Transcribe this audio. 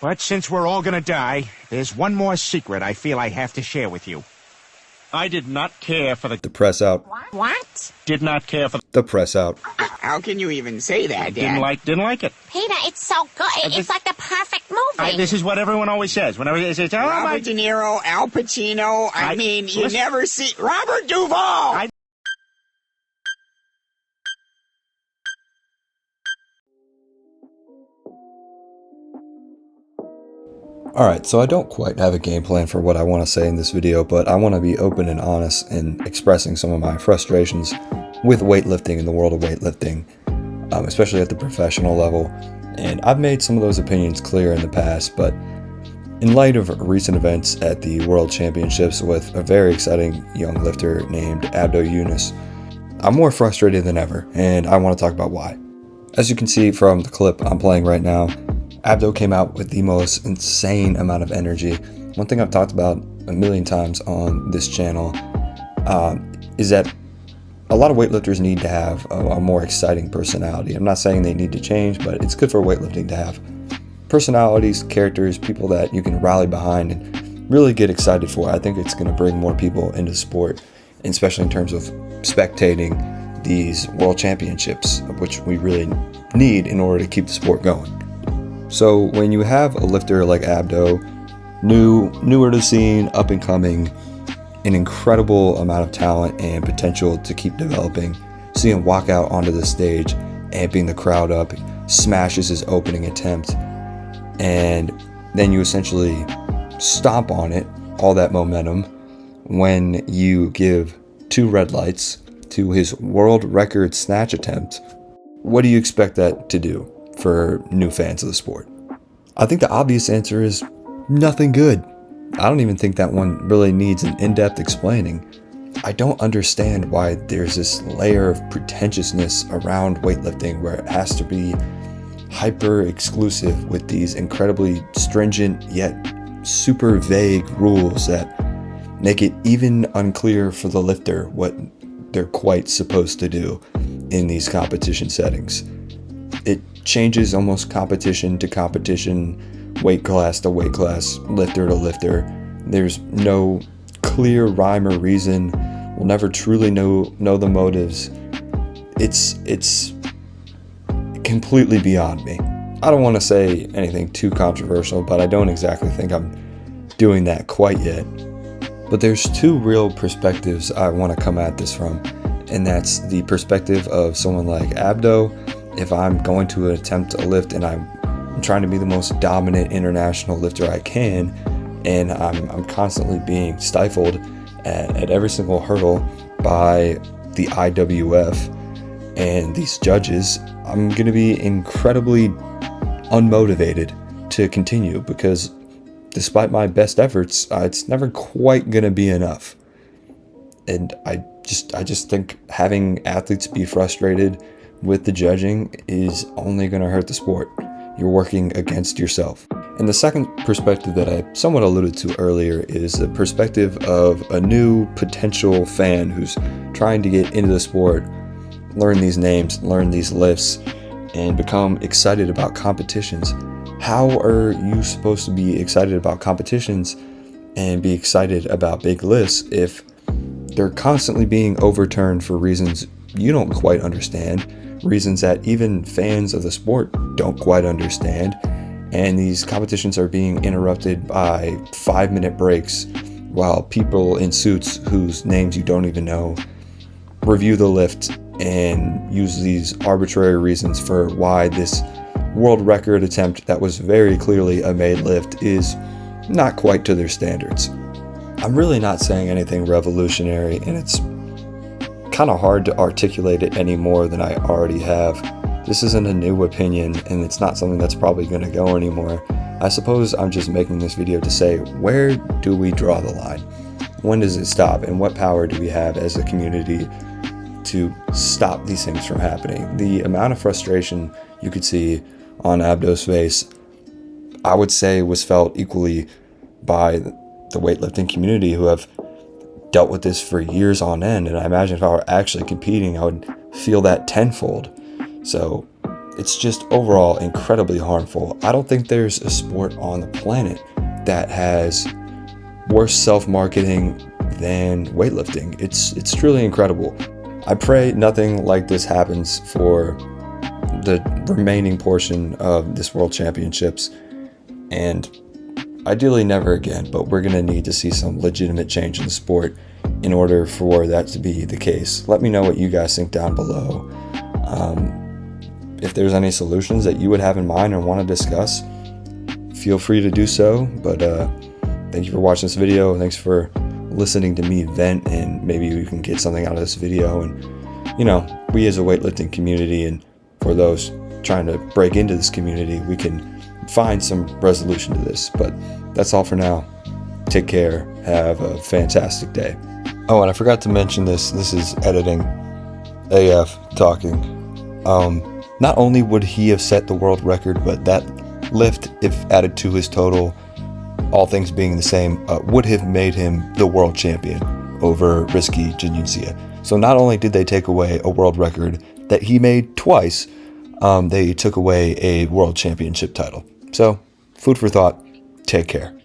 But since we're all gonna die, there's one more secret I feel I have to share with you. I did not care for The press out. What? Did not care for The press out. How can you even say that, Dad? Didn't like it. Peter, it's so good. It's like the perfect movie. This is what everyone always says. Whenever they say, "Oh my," Robert De Niro, Al Pacino. I mean, you listen. never see Robert Duvall. Alright, so I don't quite have a game plan for what I want to say in this video, but I want to be open and honest in expressing some of my frustrations with weightlifting in the world of weightlifting, especially at the professional level. And I've made some of those opinions clear in the past, but in light of recent events at the World Championships with a very exciting young lifter named Adbo Younes, I'm more frustrated than ever, and I want to talk about why. As you can see from the clip I'm playing right now, Adbo came out with the most insane amount of energy. One thing I've talked about a million times on this channel is that a lot of weightlifters need to have a more exciting personality. I'm not saying they need to change, but it's good for weightlifting to have personalities, characters, people that you can rally behind and really get excited for. I think it's going to bring more people into the sport, especially in terms of spectating these world championships, which we really need in order to keep the sport going. So when you have a lifter like Adbo, newer to the scene, up and coming, an incredible amount of talent and potential to keep developing, see him walk out onto the stage, amping the crowd up, smashes his opening attempt, and then you essentially stomp on it, all that momentum, when you give 2 red lights to his world record snatch attempt. What do you expect that to do for new fans of the sport? I think the obvious answer is nothing good. I don't even think that one really needs an in-depth explaining. I don't understand why there's this layer of pretentiousness around weightlifting where it has to be hyper exclusive with these incredibly stringent yet super vague rules that make it even unclear for the lifter what they're quite supposed to do in these competition settings. It changes almost competition to competition, weight class to weight class, lifter to lifter. There's no clear rhyme or reason. We'll never truly know the motives. It's completely beyond me. I don't want to say anything too controversial, but I don't exactly think I'm doing that quite yet. But there's 2 real perspectives I want to come at this from, and that's the perspective of someone like Adbo. If I'm going to attempt a lift and I'm trying to be the most dominant international lifter I can, and I'm constantly being stifled at every single hurdle by the IWF and these judges, I'm going to be incredibly unmotivated to continue, because despite my best efforts, it's never quite going to be enough. And I just think having athletes be frustrated with the judging is only going to hurt the sport. You're working against yourself. And the second perspective that I somewhat alluded to earlier is the perspective of a new potential fan who's trying to get into the sport, learn these names, learn these lifts, and become excited about competitions. How are you supposed to be excited about competitions and be excited about big lifts if they're constantly being overturned for reasons you don't quite understand, reasons that even fans of the sport don't quite understand, and these competitions are being interrupted by 5-minute breaks while people in suits whose names you don't even know review the lift and use these arbitrary reasons for why this world record attempt that was very clearly a made lift is not quite to their standards. I'm really not saying anything revolutionary, and it's kind of hard to articulate it any more than I already have. This isn't a new opinion, and it's not something that's probably going to go anymore. I suppose I'm just making this video to say, where do we draw the line? When does it stop, and what power do we have as a community to stop these things from happening? The amount of frustration you could see on Adbo's face, I would say, was felt equally by the weightlifting community, who have dealt with this for years on end. And I imagine if I were actually competing, I would feel that tenfold. So it's just overall incredibly harmful. I don't think there's a sport on the planet that has worse self-marketing than weightlifting. It's truly incredible. I pray nothing like this happens for the remaining portion of this World Championships, and ideally never again, but we're going to need to see some legitimate change in the sport in order for that to be the case. Let me know what you guys think down below. If there's any solutions that you would have in mind and want to discuss, feel free to do so. But thank you for watching this video. Thanks for listening to me vent, and maybe we can get something out of this video. And, you know, we as a weightlifting community, and for those trying to break into this community, we can find some resolution to this. But that's all for now. Take care. Have a fantastic day. Oh, and I forgot to mention this. This is editing AF talking. Not only would he have set the world record, but that lift, if added to his total, all things being the same, would have made him the world champion over Risky Jinyunsia. So not only did they take away a world record that he made twice, they took away a world championship title. So, food for thought. Take care.